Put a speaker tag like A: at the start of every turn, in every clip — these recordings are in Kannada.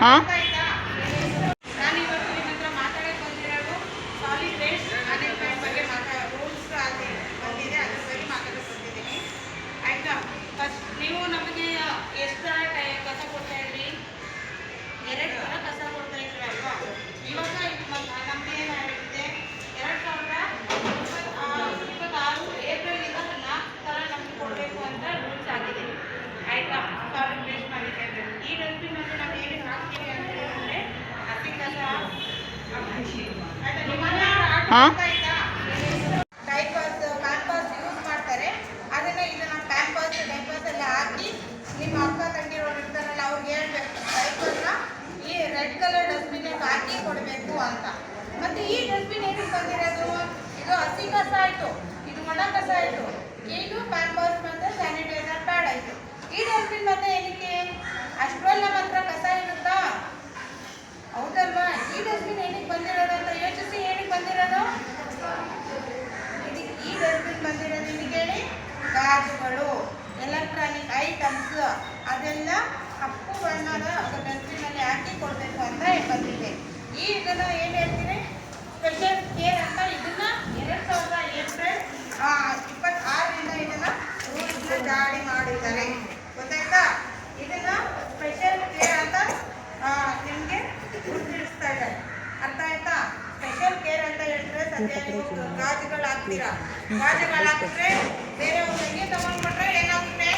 A: ಹಾಂ
B: ನಾನು ಇವತ್ತು ನಿಮ್ಮ ಹತ್ರ ಮಾತಾಡಕ್ಕೆ ಬಂದಿರೋದು ಸಾಲಿಡ್ ವೇಸ್ಟ್ ಮ್ಯಾನೇಜ್ಮೆಂಟ್ ಬಗ್ಗೆ ರೂಲ್ಸ್ ಬಂದಿದೆ, ಅದ್ರ ಬಗ್ಗೆ ಮಾತಾಡಕ್ಕೆ ಬಂದಿದ್ದೀನಿ. ಆಯಿತಾ? ಫಸ್ಟ್ ನೀವು ನಮಗೆ ಎಷ್ಟು ಥರ ಕಸ ಕೊಡ್ತಾ ಇದ್ರಿ? 2 ಥರ ಕಸ ಕೊಡ್ತಾ ಇದ್ರಿ ಅಲ್ವಾ? ಇವಾಗ ನಮ್ಗೆ ಏನಾಗಿದೆ, 2026 ಏಪ್ರಿಲಿಂದ 4 ಥರ ನಮ್ಗೆ ಕೊಡಬೇಕು ಅಂತ ರೂಲ್ಸ್ ಆಗಿದೆ. ಆಯಿತಾ? ಸಾಲಿಡ್ ವೇಸ್ಟ್ ಮ್ಯಾನೇಜ್ಮೆಂಟ್ ಈ ಡಸ್ಟ್ಬಿನ್ನಲ್ಲಿ ನಾವು ಏನೇನು ಹಾಕ್ತೀವಿ ಅಂತ ಹೇಳಿದ್ರೆ ಹಸಿ ಕಸ, ಆಯ್ತಾ? ನಿಮ್ಮನ್ನ ಆಯ್ತಾ ಡೈಪರ್ಸ್ ಪ್ಯಾಂಪರ್ಸ್ ಯೂಸ್ ಮಾಡ್ತಾರೆ, ಇದನ್ನ ಪ್ಯಾಂಪರ್ಸ್ ಡೈಪರ್ಸ್ ಎಲ್ಲ ಹಾಕಿ ನಿಮ್ಮ ಅಕ್ಕ ತಂಗಿರೋರು ಇರ್ತಾರಲ್ಲ ಅವ್ರಿಗೆ ಹೇಳ್ಬೇಕು ಡೈಪರ್ನ ಈ ರೆಡ್ ಕಲರ್ ಡಸ್ಟ್ಬಿನ್ಗೆ ಹಾಕಿ ಕೊಡಬೇಕು ಅಂತ. ಮತ್ತೆ ಈ ಡಸ್ಟ್ಬಿನ್ ಏನಕ್ಕೆ ಬಂದಿರೋದು? ಇದು ಹಸಿ ಕಸ ಆಯಿತು, ಇದು ಒಣ ಕಸ ಆಯಿತು, ಇದು ಪ್ಯಾಂಪರ್ಸ್ ಮತ್ತು ಸ್ಯಾನಿಟೈಸರ್ ಪ್ಯಾಡ್ ಆಯಿತು. ಈ ಡಸ್ಟ್ಬಿನ್ ಮತ್ತೆ ಏನಕ್ಕೆ? ಅಷ್ಟರಲ್ಲಿ ನಮ್ಮ ಹತ್ರ ಕಸ ಇರುತ್ತಾ? ಹೌದಲ್ವಾ? ಈ ಡಸ್ಟ್ಬಿನ್ ಏನಕ್ಕೆ ಬಂದಿರೋದು ಅಂತ ಯೋಚಿಸಿ. ಏನಕ್ಕೆ ಬಂದಿರೋದು? ಈ ಡಸ್ಟ್ಬಿನ್ ಬಂದಿರೋದು ನಿಮಗೆ ಹೇಳಿ, ಗಾಜುಗಳು, ಎಲೆಕ್ಟ್ರಾನಿಕ್ ಐಟಮ್ಸ್ ಅದೆಲ್ಲ ಕಪ್ಪು ಬಣ್ಣದ ಡಸ್ಟ್ಬಿನ್ನಲ್ಲಿ ಹಾಕಿ ಕೊಡಬೇಕು ಅಂತ ಬಂದಿದೆ. ಈ ಇದನ್ನು ಏನು ಹೇಳ್ತೀರಿ? ಸ್ಪೆಷಲ್ ಕೇರ್ ಅಂತ ಇದನ್ನ 2026ರಿಂದ ಇದನ್ನ ರೂಲ್ಸ್ ಜಾರಿ ಮಾಡಿದ್ದಾರೆ. ಗೊತ್ತಾಯ್ತಾ? ಇದನ್ನ ಸ್ಪೆಷಲ್ ಕೇರ್ ಅಂತ ನಿಮಗೆ ಗುರುತಿಸ್ತಾ ಇದ್ದಾರೆ. ಅರ್ಥ ಆಯ್ತಾ? ಸ್ಪೆಷಲ್ ಕೇರ್ ಅಂತ ಹೇಳಿದ್ರೆ ಸದ್ಯ ನೀವು ಗಾಜುಗಳು ಹಾಕ್ತೀರಾ, ಗಾಜುಗಳು ಹಾಕಿದ್ರೆ ಬೇರೆ ಒಬ್ಬರಿಗೆ ತಗೊಂಡ್ಬಿಟ್ರೆ ಏನಾಗುತ್ತೆ?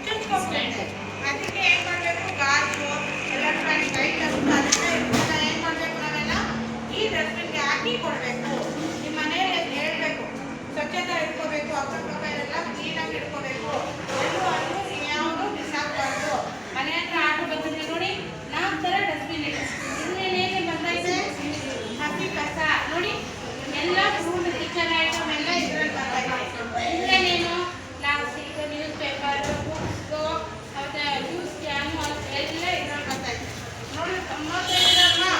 B: ಚುಚ್ಕೊಂಡ್ಬಿಡುತ್ತೆ. ಅದಕ್ಕೆ ಏನು ಮಾಡಬೇಕು? ಗಾಜು ಎಲೆಕ್ಟ್ರಾನಿಕ್ ಐಟಮ್ಸ್ ಅದಕ್ಕೆ ಏನು ಮಾಡಬೇಕು? ನಾವೆಲ್ಲ ಈ ಡಸ್ಟ್ಬಿನ್ಗೆ ಹಾಕಿ ಕೊಡಬೇಕು. ನಿಮ್ಮ ಮನೆಯಲ್ಲಿ ಹೇಳ್ಬೇಕು, ಸ್ವಚ್ಛತೆ ಇಟ್ಕೋಬೇಕು, ಅಕ್ಕಪಕ್ಕ ಎಲ್ಲ ಕ್ಲೀನಾಗಿ ಇಟ್ಕೋಬೇಕು, ಎಲ್ಲೂ ಅಲ್ಲೂ ಯಾವುದು ಬಿಸಾಕಬಾರ್ದು. ಮನೆ ಹತ್ರ ಆರ್ಡರ್ ಬಂದಿದೆ ನೋಡಿ, 4 ಥರ ಡಸ್ಟ್ಬಿನ್ ಇದೆ. ಇನ್ನೇನು ಹೇಗೆ ಬರ್ತಾಯಿದೆ? ಹಸಿ ಕಸ ನೋಡಿ, ಎಲ್ಲ ಫುಡ್ ಕಿಚನ್ ಐಟಮ್ ಎಲ್ಲ ಇದರಲ್ಲಿ ಬರ್ತಾಯಿದೆ. ಇನ್ನೇನೇನು ಪ್ಲಾಸ್ಟಿಕ್, ನ್ಯೂಸ್ ಪೇಪರ್, ಬುಕ್ಸು, ಮತ್ತು ಜ್ಯೂಸ್ ಕ್ಯಾನು ಎಲ್ಲ ಇದರಲ್ಲಿ ಬರ್ತಾಯಿದೆ. ನೋಡ್ತಾ ಇದ್ದೀರಲ್ವಾ?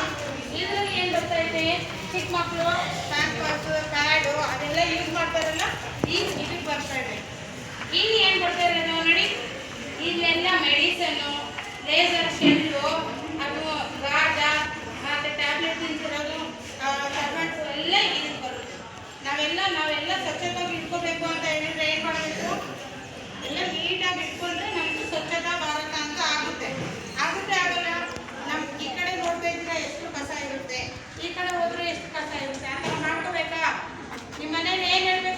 B: ಇದರಲ್ಲಿ ಏನು ಬರ್ತಾಯಿದೆ? ಚಿಕ್ಕ ಮಕ್ಕಳು ಪ್ಯಾಂಪರ್ಸ್ ಪ್ಯಾಡು ಅದೆಲ್ಲ ಯೂಸ್ ಮಾಡ್ತಾರಲ್ಲ, ಇದಕ್ಕೆ ಬರ್ತಾ ಇದೆ. ಇಲ್ಲಿ ಏನು ಬರ್ತಾ ಇರೋದು ನೋಡಿ, ಇಲ್ಲೆಲ್ಲ ಮೆಡಿಸನ್ನು, ಲೇಸರ್ ಶೆಲ್ಲು, ಅದು ಗಾಜ ಮತ್ತು ಟ್ಯಾಬ್ಲೆಟ್ ತಿಂತಿರೋದು, ಸರ್ವೆಂಟ್ಸು ಎಲ್ಲ ಇದಕ್ಕೆ ಬರುತ್ತೆ. ನಾವೆಲ್ಲ ಸ್ವಚ್ಛತಾಗಿ ಇಟ್ಕೋಬೇಕು ಅಂತ ಹೇಳಿದ್ರೆ ಏನು ಮಾಡಬೇಕು? ಎಲ್ಲ ನೀಟಾಗಿ ಇಟ್ಕೊಂಡ್ರೆ ನಮ್ಮದು ಸ್ವಚ್ಛತಾ ಭಾರತ ಅಂತ ಆಗುತ್ತೆ. ಆಗಲ್ಲ? ನಮ್ಮ ಈ ಕಡೆ ನೋಡ್ಬೇಕಿದ್ರೆ ಎಷ್ಟು ಕಸ ಇರುತ್ತೆ, ಈ ಕಡೆ ಹೋದ್ರೆ ಎಷ್ಟು ಕಸ ಇರುತ್ತೆ, ಆ ಥರ ಮಾಡ್ಕೋಬೇಕಾ? ನಿಮ್ಮ ಮನೇಲಿ ಏನು ಹೇಳ್ಬೇಕು?